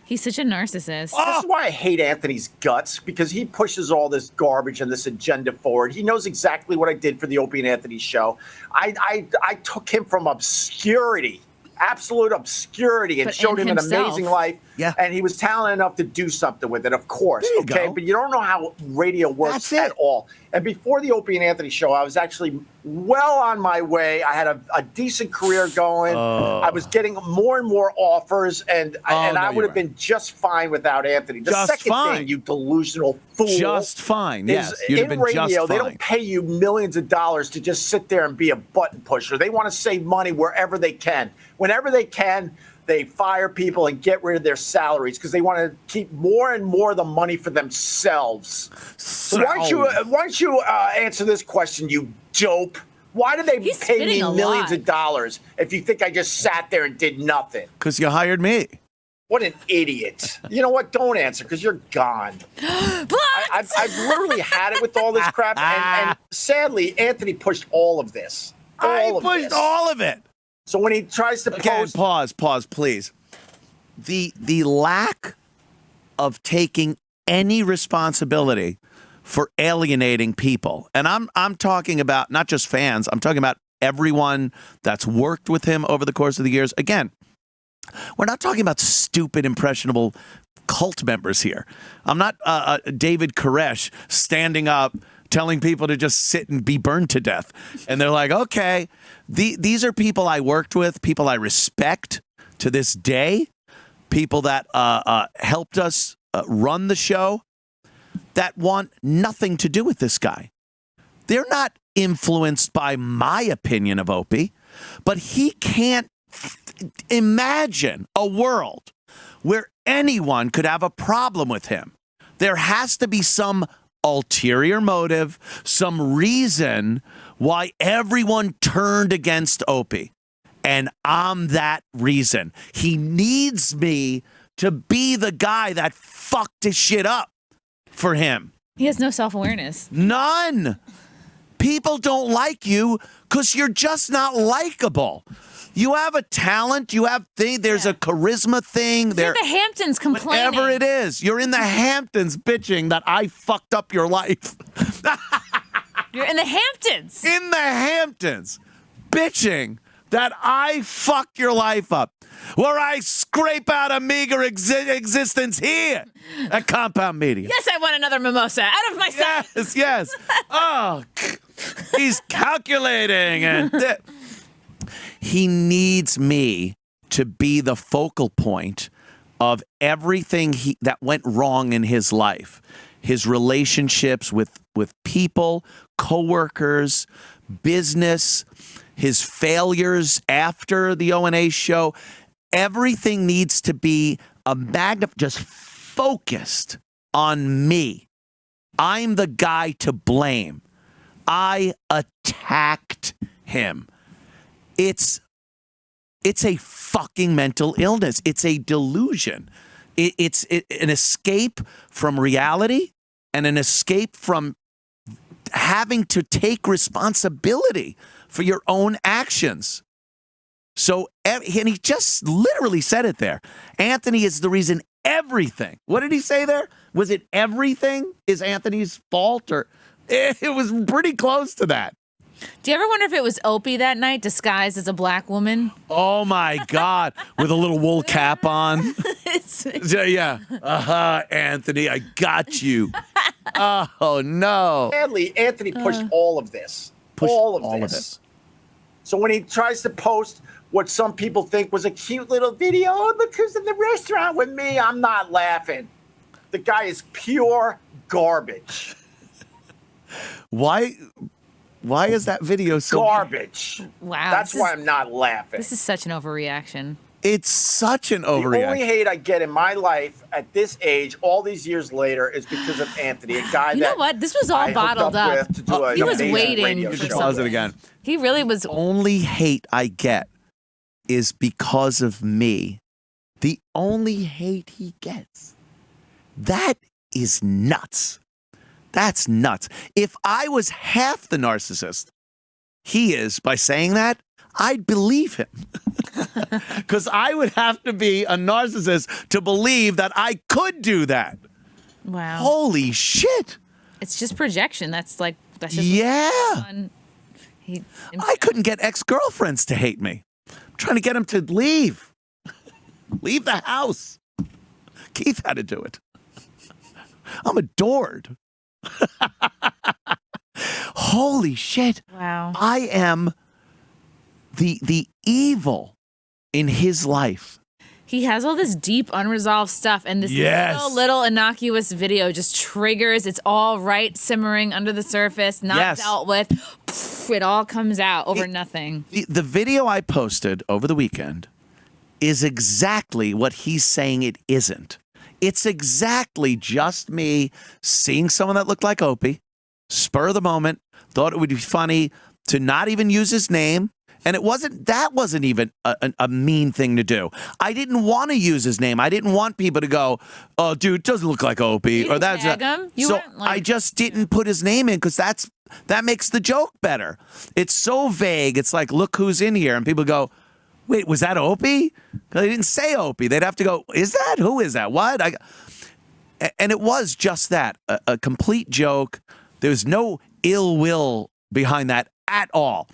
He's such a narcissist. This is why I hate Anthony's guts, because he pushes all this garbage and this agenda forward. He knows exactly what I did for the Opie and Anthony show. I took him from obscurity, absolute obscurity, and showed him an amazing life. Yeah. And he was talented enough to do something with it, of course. Okay. But you don't know how radio works at all. And before the Opie and Anthony show, I was actually well on my way. I had a decent career going. I was getting more and more offers, and I would have been just fine without Anthony. The second thing, you delusional fool. Just fine. Yes. You'd have been radio, just fine. they don't pay you millions of dollars to just sit there and be a button pusher. They want to save money wherever they can. Whenever they can, they fire people and get rid of their salaries because they want to keep more and more of the money for themselves. So why don't you answer this question, you dope? Why do they pay me millions of dollars if you think I just sat there and did nothing? Because you hired me. What an idiot. You know what? Don't answer, because you're gone. I've literally had it with all this crap. And sadly, Anthony pushed all of this. I pushed all of it. So when he tries to post... Pause, please. The lack of taking any responsibility for alienating people, and I'm talking about not just fans, I'm talking about everyone that's worked with him over the course of the years. Again, we're not talking about stupid, impressionable cult members here. I'm not David Koresh standing up telling people to just sit and be burned to death. And they're like, okay, these are people I worked with, people I respect to this day, people that helped us run the show, that want nothing to do with this guy. They're not influenced by my opinion of Opie, but he can't imagine a world where anyone could have a problem with him. There has to be some ulterior motive, some reason why everyone turned against Opie. And I'm that reason. He needs me to be the guy that fucked his shit up for him. He has no self-awareness. None. People don't like you because you're just not likable. You have a talent. You have there's a charisma thing. You're in the Hamptons complaining. Whatever it is. You're in the Hamptons bitching that I fucked up your life. You're in the Hamptons. In the Hamptons. Bitching that I fucked your life up. Where I scrape out a meager existence here at Compound Media. Yes, I want another mimosa. Out of my sight. Yes. Oh, he's calculating. And he needs me to be the focal point of everything that went wrong in his life. His relationships with people, coworkers, business, his failures after the O&A show. Everything needs to be just focused on me. I'm the guy to blame. I attacked him. It's a fucking mental illness. It's a delusion. It's an escape from reality and an escape from having to take responsibility for your own actions. So, and he just literally said it there. Anthony is the reason everything. What did he say there? Was it everything is Anthony's fault? Or it was pretty close to that. Do you ever wonder if it was Opie that night disguised as a black woman? Oh, my God. With a little wool cap on. Yeah. Anthony, I got you. Oh, no. Sadly, Anthony pushed all of this. All of this. So when he tries to post what some people think was a cute little video, oh, look who's in the restaurant with me, I'm not laughing. The guy is pure garbage. Why is that video so garbage? Wow. That's why I'm not laughing. This is such an overreaction. It's such an overreaction. The only hate I get in my life at this age, all these years later, is because of Anthony, a guy You know what? This was all bottled up. He was waiting for pause it again. He really was. The only hate I get is because of me. The only hate he gets. That is nuts. That's nuts. If I was half the narcissist he is by saying that, I'd believe him. Because I would have to be a narcissist to believe that I could do that. Wow. Holy shit. It's just projection. That's just. Yeah. I couldn't get ex-girlfriends to hate me. I'm trying to get them to leave. Leave the house. Keith had to do it. I'm adored. Holy shit. Wow. I am the evil in his life. He has all this deep unresolved stuff, and this little innocuous video just triggers. It's all right, simmering under the surface, not dealt with. Poof, it all comes out over nothing. The video I posted over the weekend is exactly what he's saying it isn't. It's exactly just me seeing someone that looked like Opie, spur of the moment, thought it would be funny to not even use his name. And that wasn't even a mean thing to do. I didn't want to use his name. I didn't want people to go, oh, dude, doesn't look like Opie. You didn't tag him? So I just didn't put his name in because that makes the joke better. It's so vague. It's like, look who's in here. And people go, wait, was that Opie? Because they didn't say Opie. They'd have to go, is that? Who is that? What? And it was just that, a complete joke. There was no ill will behind that at all.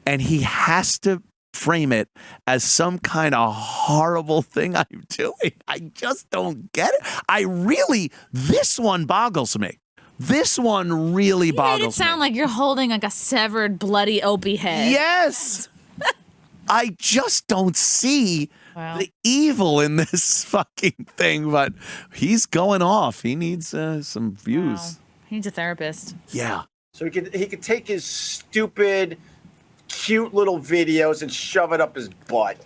And he has to frame it as some kind of horrible thing I'm doing. I just don't get it. This one boggles me. This one really boggles me. You made it sound like you're holding like a severed, bloody Opie head. Yes. I just don't see the evil in this fucking thing, but he's going off. He needs some views. Wow. He needs a therapist. Yeah. So he could take his stupid, cute little videos and shove it up his butt.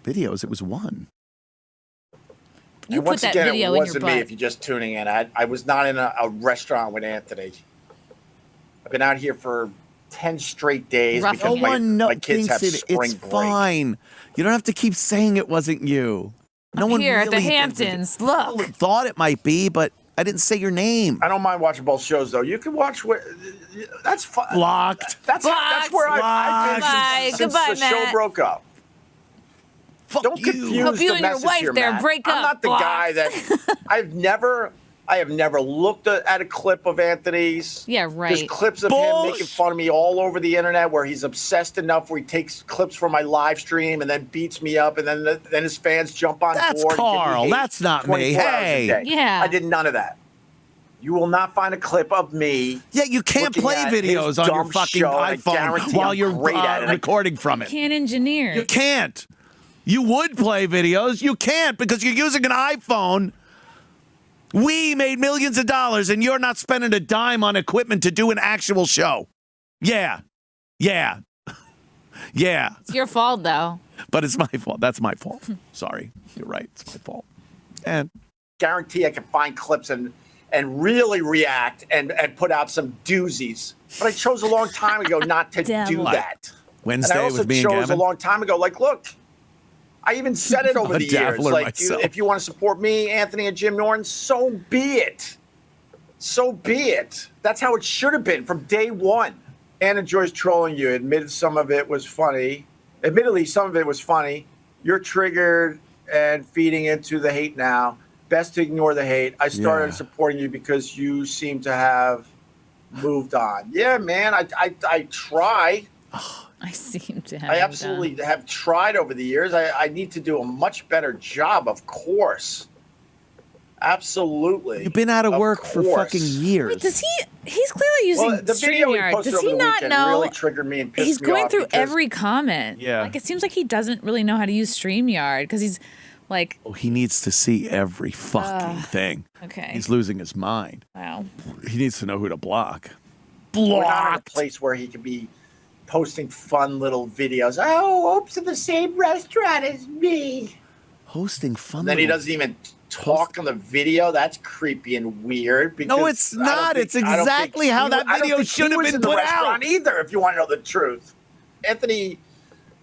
Videos? It was one. You and put once that again, video it in wasn't your me. butt. If you're just tuning in, I was not in a restaurant with Anthony. I've been out here for 10 straight days because my kids have spring break. It's fine. You don't have to keep saying it wasn't you. No one here really at the Hamptons. Look, thought it might be, but I didn't say your name. I don't mind watching both shows though. You can watch that's fine. Blocked. That's where I've been since the show broke up. Fuck don't you. confuse Hope you the and your message wife here, there Matt. break I'm up. not the guy that I have never looked at a clip of Anthony's. Yeah, right. There's clips of him making fun of me all over the internet where he's obsessed enough where he takes clips from my live stream and then beats me up and then his fans jump on That's board. Carl. That's not me. 24 hours a Hey. day. Yeah. I did none of that. You will not find a clip of me. Yeah, you can't looking play at videos his on your dumb fucking show, and I iPhone guarantee while I'm you're great at it. recording from it. Can't engineer. You can't. You would play videos. You can't because you're using an iPhone. We made millions of dollars and you're not spending a dime on equipment to do an actual show. Yeah. Yeah. Yeah. It's your fault, though. But it's my fault. That's my fault. Sorry. You're right. It's my fault. And Guarantee I can find clips and really react and put out some doozies. But I chose a long time ago not to do that. Wednesday and I also with me and chose a Gavin. long time ago, like, look, I even said it over I'm a the years. dabbler Like, myself. if you want to support me, Anthony, and Jim Norton, so be it. so be it. That's how it should have been from day one. Ann enjoys trolling you. Admitted some of it was funny. Admittedly, some of it was funny. You're triggered and feeding into the hate now. Best to ignore the hate. I started supporting you because you seem to have moved on. Yeah, man, I try. I seem to have. I absolutely have tried over the years. I need to do a much better job, of course. Absolutely. You've been out of work for fucking years. Wait, does he? He's clearly using the video he StreamYard. posted Does he over the not weekend know? really triggered me and pissed He's me going off through because- every comment. Yeah. Like it seems like he doesn't really know how to use StreamYard because he's like. Oh, he needs to see every fucking thing. Okay. He's losing his mind. Wow. He needs to know who to block. We're not in a place where he could be posting fun little videos. Oh, Ope's in the same restaurant as me. Hosting fun. And then he doesn't even talk on the video. That's creepy and weird. Because No, it's I don't not. think- It's I don't think exactly how that I don't video think should he have was been in the put restaurant out. either, if you want to know the truth. Anthony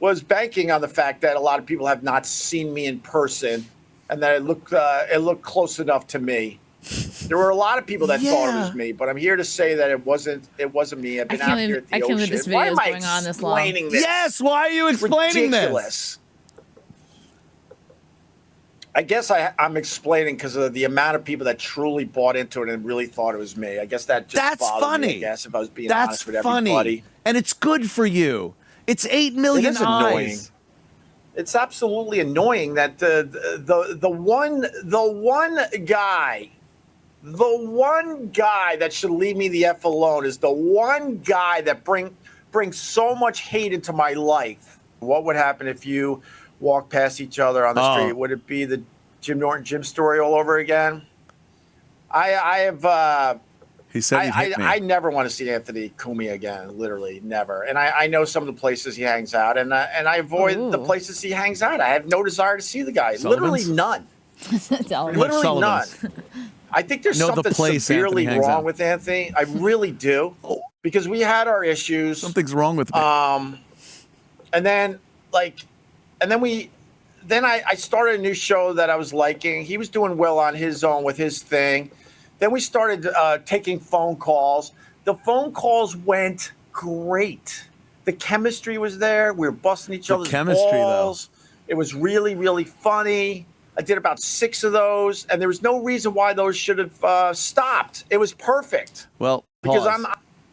was banking on the fact that a lot of people have not seen me in person, and that it looked close enough to me. There were a lot of people that thought it was me, but I'm here to say that it wasn't me. I've been out here at the I can't believe ocean. this Why video am is I going on this long. explaining this? Yes, why are you explaining Ridiculous. this? I guess I'm explaining because of the amount of people that truly bought into it and really thought it was me. I guess that just That's bothered funny. me, I guess, if I was being That's honest with funny. everybody. And it's good for you. It's 8 million It is annoying. eyes. It's absolutely annoying that the one guy that should leave me the F alone is the one guy that brings so much hate into my life. What would happen if you walk past each other on the street? Would it be the Norton Jim story all over again? He said he'd hit me. I never want to see Anthony Cumia again, literally never. And I know some of the places he hangs out, and I avoid the places he hangs out. I have no desire to see the guy. Sullivan's? Literally none. Pretty Literally none. I think there's Know the something place severely Anthony hangs wrong out. with Anthony. I really do. Because we had our issues. Something's wrong with me. And then I started a new show that I was liking. He was doing well on his own with his thing. Then we started taking phone calls. The phone calls went great. The chemistry was there. We were busting each other's balls. It was really, really funny. I did about 6 of those, and there was no reason why those should have stopped. It was perfect. Well, because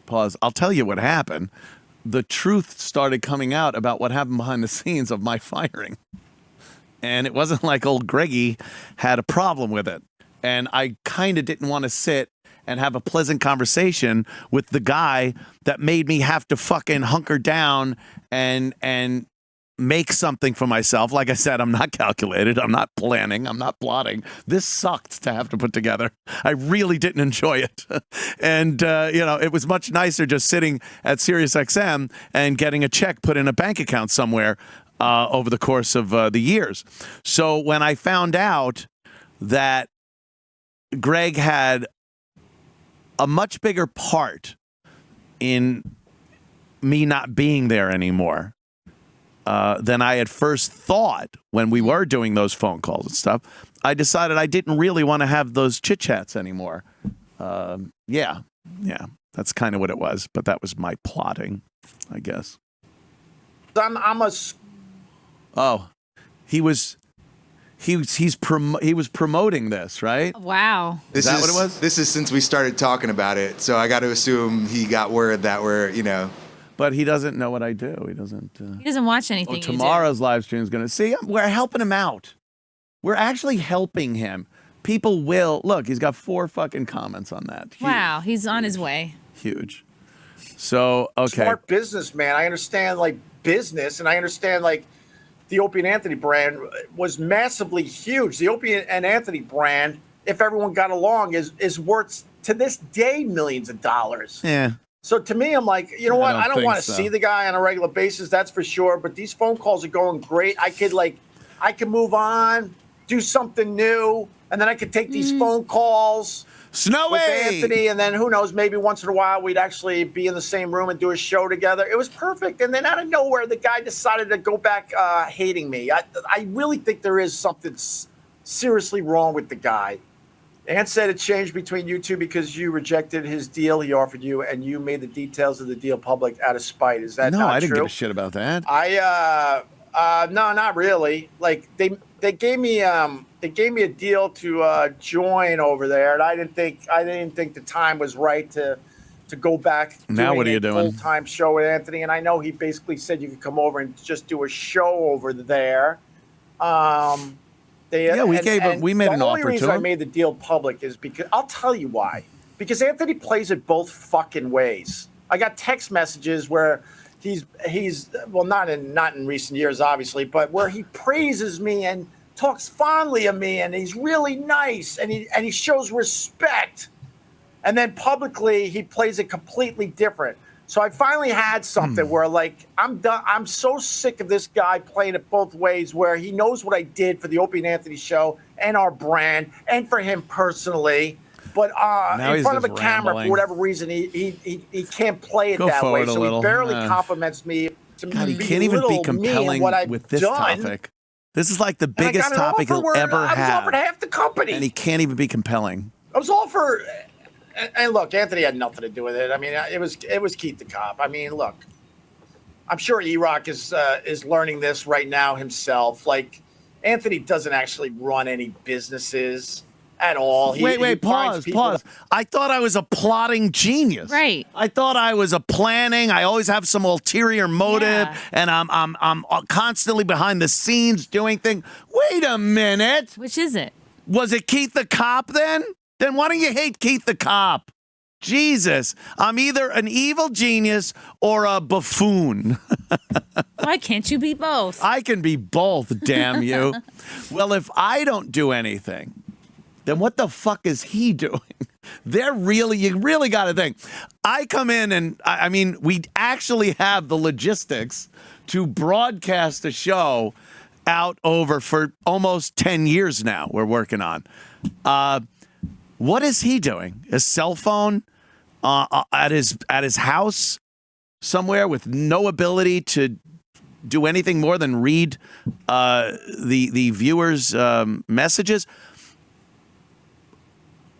pause. I'll tell you what happened. The truth started coming out about what happened behind the scenes of my firing. And it wasn't like old Greggy had a problem with it. And I kind of didn't want to sit and have a pleasant conversation with the guy that made me have to fucking hunker down and make something for myself. Like I said, I'm not calculated. I'm not planning. I'm not plotting. This sucked to have to put together. I really didn't enjoy it. And, it was much nicer just sitting at SiriusXM and getting a check put in a bank account somewhere over the course of the years. So when I found out that Gregg had a much bigger part in me not being there anymore than I had first thought when we were doing those phone calls and stuff, I decided I didn't really want to have those chit-chats anymore. Yeah, that's kind of what it was, but that was my plotting, I guess. He was promoting this, right? Wow. Is that what it was? This is since we started talking about it, so I got to assume he got word that we're, But he doesn't know what I do. He doesn't. He doesn't watch anything. Tomorrow's live stream is going to see. We're helping him out. We're actually helping him. People will look. He's got 4 fucking comments on that. Huge. Wow, he's on his way. Huge. So okay. Smart businessman. I understand business, and I understand the Opie and Anthony brand was massively huge. The Opie and Anthony brand, if everyone got along, is worth to this day millions of dollars. Yeah. So to me, I'm like, you know what? I don't want to so. see the guy on a regular basis, that's for sure. But these phone calls are going great. I could move on, do something new, and then I could take these phone calls Snowy with Anthony, and then who knows, maybe once in a while we'd actually be in the same room and do a show together. It was perfect. And then out of nowhere, the guy decided to go back hating me. I really think there is something seriously wrong with the guy. Ant said it changed between you two because you rejected his deal he offered you, and you made the details of the deal public out of spite. Is that No, not I didn't true? give a shit about that. No, not really. Like they gave me a deal to join over there, and I didn't think the time was right to go back. Now what are you doing? Full-time show with Anthony, and I know he basically said you could come over and just do a show over there. We made an offer The only reason to I him. made the deal public is because I'll tell you why. Because Anthony plays it both fucking ways. I got text messages where he's well, not in recent years, obviously, but where he praises me and talks fondly of me, and he's really nice, and he shows respect. And then publicly, he plays it completely different. So I finally had something where, like, I'm done. I'm so sick of this guy playing it both ways, where he knows what I did for the Opie and Anthony show and our brand, and for him personally. But in front of a camera, for whatever reason, he can't play it that way. So he barely compliments me. God, he can't even be compelling with this topic. This is like the biggest topic he'll ever have. I was offered half the company, and he can't even be compelling. I was offered. And look, Anthony had nothing to do with it. I mean, it was Keith the cop. I mean, look, I'm sure E-Rock is learning this right now himself. Like, Anthony doesn't actually run any businesses at all. Pause. I thought I was a plotting genius. Right. I thought I was a planning. I always have some ulterior motive, and I'm constantly behind the scenes doing things. Wait a minute. Which is it? Was it Keith the cop then? Then why don't you hate Keith the cop? Jesus, I'm either an evil genius or a buffoon. Why can't you be both? I can be both, damn you. Well, if I don't do anything, then what the fuck is he doing? You really got to think. I come in and, I mean, we actually have the logistics to broadcast a show out over for almost 10 years now we're working on. What is he doing? A cell phone at his house somewhere with no ability to do anything more than read the viewers' messages?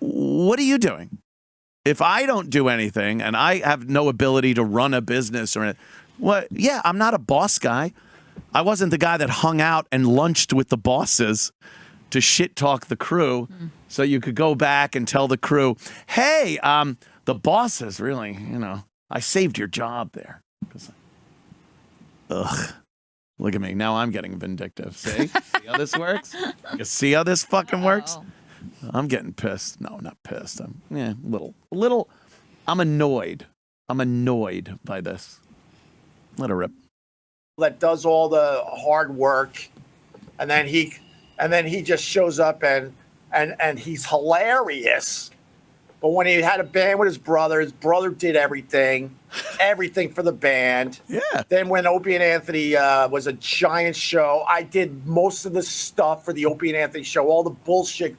What are you doing? If I don't do anything and I have no ability to run a business or anything, yeah, I'm not a boss guy. I wasn't the guy that hung out and lunched with the bosses to shit talk the crew, so you could go back and tell the crew, hey, the bosses really, I saved your job there. Ugh. Look at me. Now I'm getting vindictive. See how this works? You see how this fucking works? I'm getting pissed. No, not pissed. I'm a little. I'm annoyed. I'm annoyed by this. Let her rip. That does all the hard work, and then he just shows up and he's hilarious. But when he had a band with his brother did everything for the band. Yeah. Then when Opie and Anthony was a giant show, I did most of the stuff for the Opie and Anthony show, all the bullshit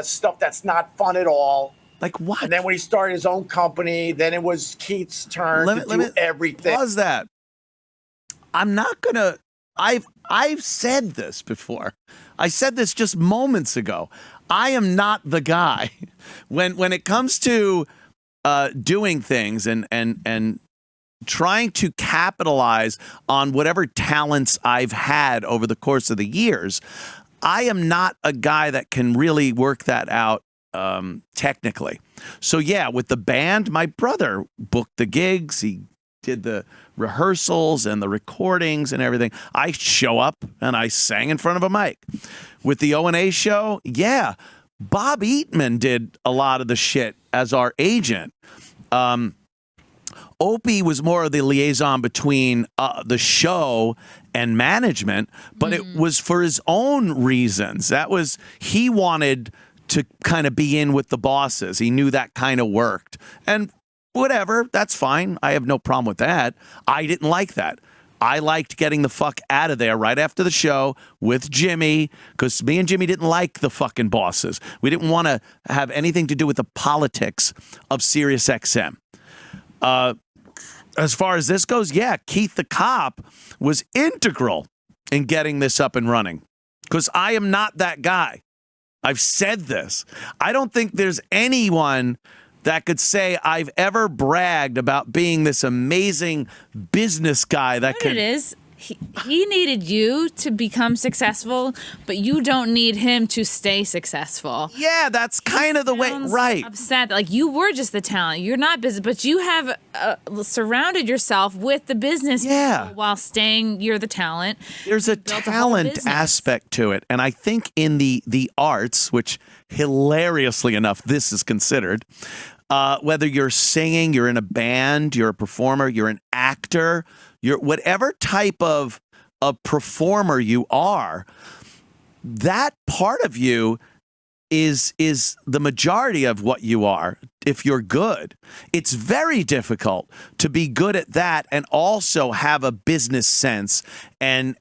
stuff that's not fun at all. Like what? And then when he started his own company, then it was Keith's turn to do everything. Pause that. I'm not gonna. I've said this before. I said this just moments ago. I am not the guy when it comes to doing things and trying to capitalize on whatever talents I've had over the course of the years. I am not a guy that can really work that out technically. So yeah, with the band, my brother booked the gigs. He did the rehearsals and the recordings and everything. I show up and I sang in front of a mic. With the O&A show, yeah, Bob Eatman did a lot of the shit as our agent. Opie was more of the liaison between the show and management, but it was for his own reasons. He wanted to kind of be in with the bosses. He knew that kind of worked. And whatever, that's fine. I have no problem with that. I didn't like that. I liked getting the fuck out of there right after the show with Jimmy, because me and Jimmy didn't like the fucking bosses. We didn't want to have anything to do with the politics of SiriusXM. As far as this goes, yeah, Keith the cop was integral in getting this up and running, because I am not that guy. I've said this. I don't think there's anyone that could say I've ever bragged about being this amazing business guy that What it is, he needed you to become successful, but you don't need him to stay successful. Yeah, that's kind of the way, right? Upset, like you were just the talent. You're not business, but you have surrounded yourself with the business people while staying. You're the talent. There's a talent aspect to it, and I think in the arts, which hilariously enough, this is considered. Whether you're singing, you're in a band, you're a performer, you're an actor, you're whatever type of performer you are, that part of you is the majority of what you are if you're good. It's very difficult to be good at that and also have a business sense and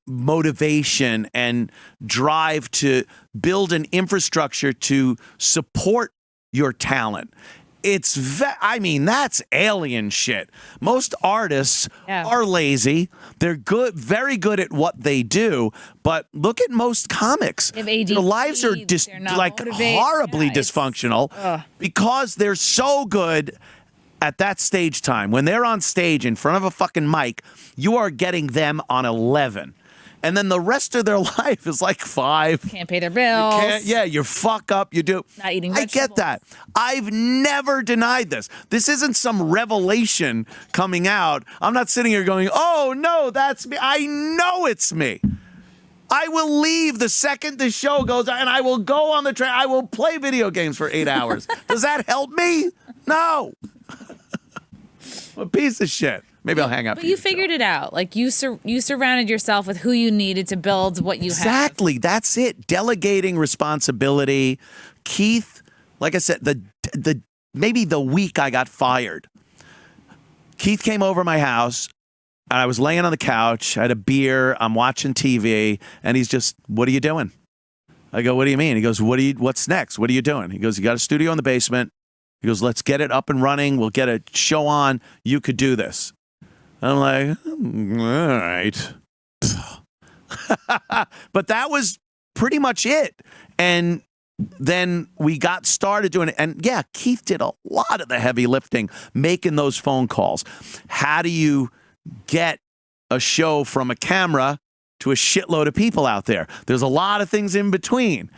motivation and drive to build an infrastructure to support your talent. I mean, that's alien shit. Most artists are lazy. They're good, very good at what they do. But look at most comics. Their lives are horribly dysfunctional because they're so good at that stage time. When they're on stage in front of a fucking mic, you are getting them on 11. And then the rest of their life is like 5. Can't pay their bills. You fuck up, you do. Not eating vegetables. I get that. I've never denied this. This isn't some revelation coming out. I'm not sitting here going, oh, no, that's me. I know it's me. I will leave the second the show goes on, and I will go on the train. I will play video games for 8 hours. Does that help me? No. A piece of shit. Maybe I'll hang up. But you figured it out. Like you surrounded yourself with who you needed to build what you have. Exactly. That's it. Delegating responsibility. Keith, like I said, the maybe the week I got fired, Keith came over my house and I was laying on the couch. I had a beer. I'm watching TV, and he's just, "What are you doing?" I go, "What do you mean?" He goes, "What's next? What are you doing?" He goes, "You got a studio in the basement." He goes, "Let's get it up and running. We'll get a show on. You could do this." I'm like, all right. But that was pretty much it. And then we got started doing it. And yeah, Keith did a lot of the heavy lifting, making those phone calls. How do you get a show from a camera to a shitload of people out there? There's a lot of things in between.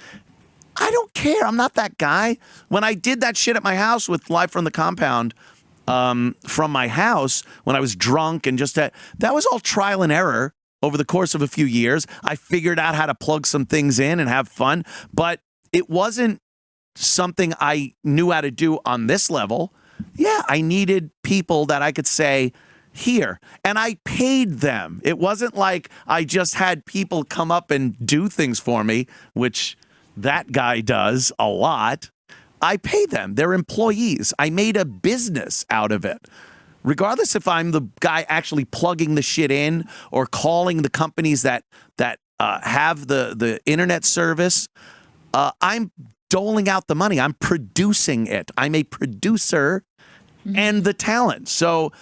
I don't care. I'm not that guy. When I did that shit at my house with Live from the Compound, from my house when I was drunk and that was all trial and error over the course of a few years. I figured out how to plug some things in and have fun, but it wasn't something I knew how to do on this level. Yeah, I needed people that I could say, here, and I paid them. It wasn't like I just had people come up and do things for me, which that guy does a lot. I pay them. They're employees. I made a business out of it. Regardless if I'm the guy actually plugging the shit in or calling the companies that have the internet service, I'm doling out the money. I'm producing it. I'm a producer and the talent. So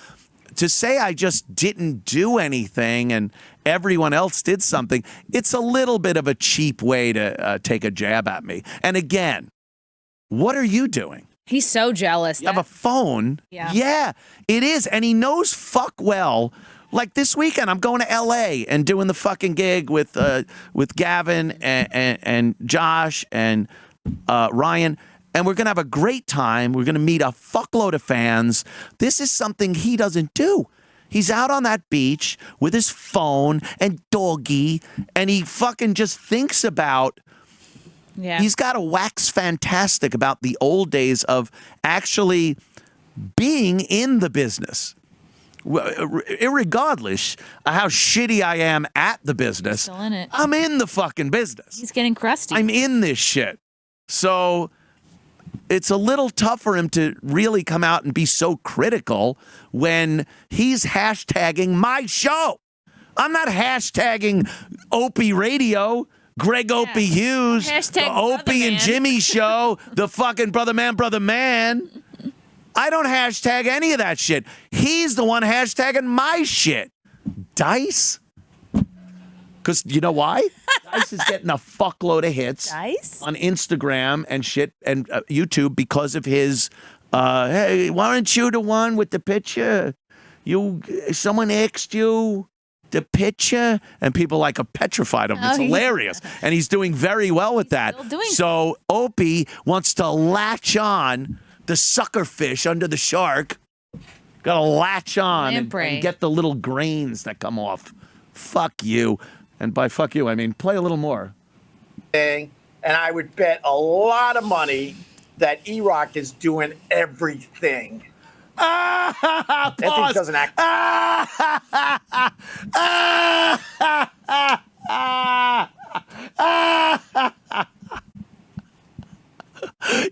to say I just didn't do anything and everyone else did something, it's a little bit of a cheap way to take a jab at me. And again, what are you doing? He's so jealous. You have a phone? Yeah, it is. And he knows fuck well. Like this weekend, I'm going to L.A. and doing the fucking gig with Gavin and Josh and Ryan. And we're going to have a great time. We're going to meet a fuckload of fans. This is something he doesn't do. He's out on that beach with his phone and doggy, and he fucking just thinks about... Yeah. He's got to wax fantastic about the old days of actually being in the business. Irregardless of how shitty I am at the business, still in it. I'm in the fucking business. He's getting crusty. I'm in this shit. So it's a little tough for him to really come out and be so critical when he's hashtagging my show. I'm not hashtagging Opie Radio. Gregg Opie Hughes, the Opie and Jimmy show, the fucking brother man. I don't hashtag any of that shit. He's the one hashtagging my shit. Dice? Because you know why? Dice is getting a fuckload of hits Dice? on Instagram and shit and YouTube because of his, hey, weren't you the one with the picture? Someone asked you the picture? And people like are petrified of him. It's hilarious. And he's doing very well with that. So Opie wants to latch on the sucker fish under the shark. Got to latch on and get the little grains that come off. Fuck you. And by fuck you, I mean play a little more. And I would bet a lot of money that E-Rock is doing everything. That thing doesn't act.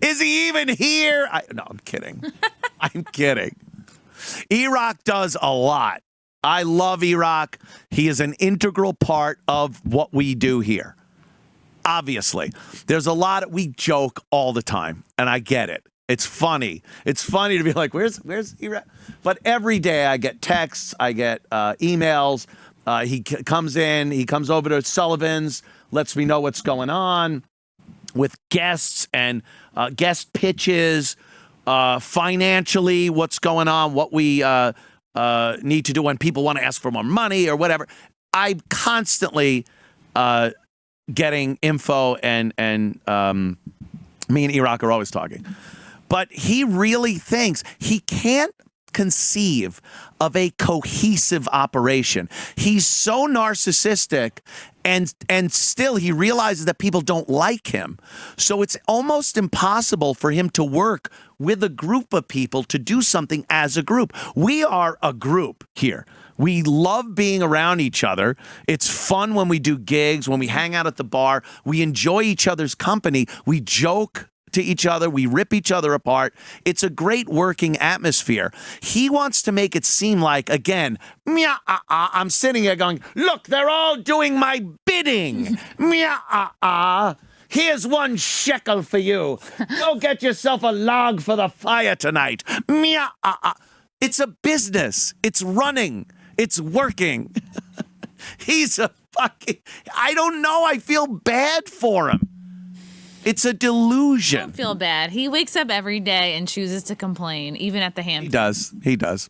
Is he even here? No, I'm kidding. I'm kidding. E-Rock does a lot. I love E-Rock. He is an integral part of what we do here. Obviously. There's a lot we joke all the time, and I get it. It's funny. It's funny to be like, where's E-Rock? But every day I get texts, I get emails. He comes in, he comes over to Sullivan's, lets me know what's going on with guests and guest pitches, financially, what's going on, what we need to do when people want to ask for more money or whatever. I'm constantly getting info, and me and E-Rock are always talking. But he really thinks he can't conceive of a cohesive operation. He's so narcissistic, and still he realizes that people don't like him. So it's almost impossible for him to work with a group of people to do something as a group. We are a group here. We love being around each other. It's fun when we do gigs, when we hang out at the bar. We enjoy each other's company. We joke to each other. We rip each other apart. It's a great working atmosphere. He wants to make it seem like, again, I'm sitting here going, look, they're all doing my bidding. Here's 1 shekel for you. Go get yourself a log for the fire tonight. It's a business. It's running. It's working. He's a fucking, I don't know. I feel bad for him. It's a delusion. I don't feel bad. He wakes up every day and chooses to complain, even at the ham. He does.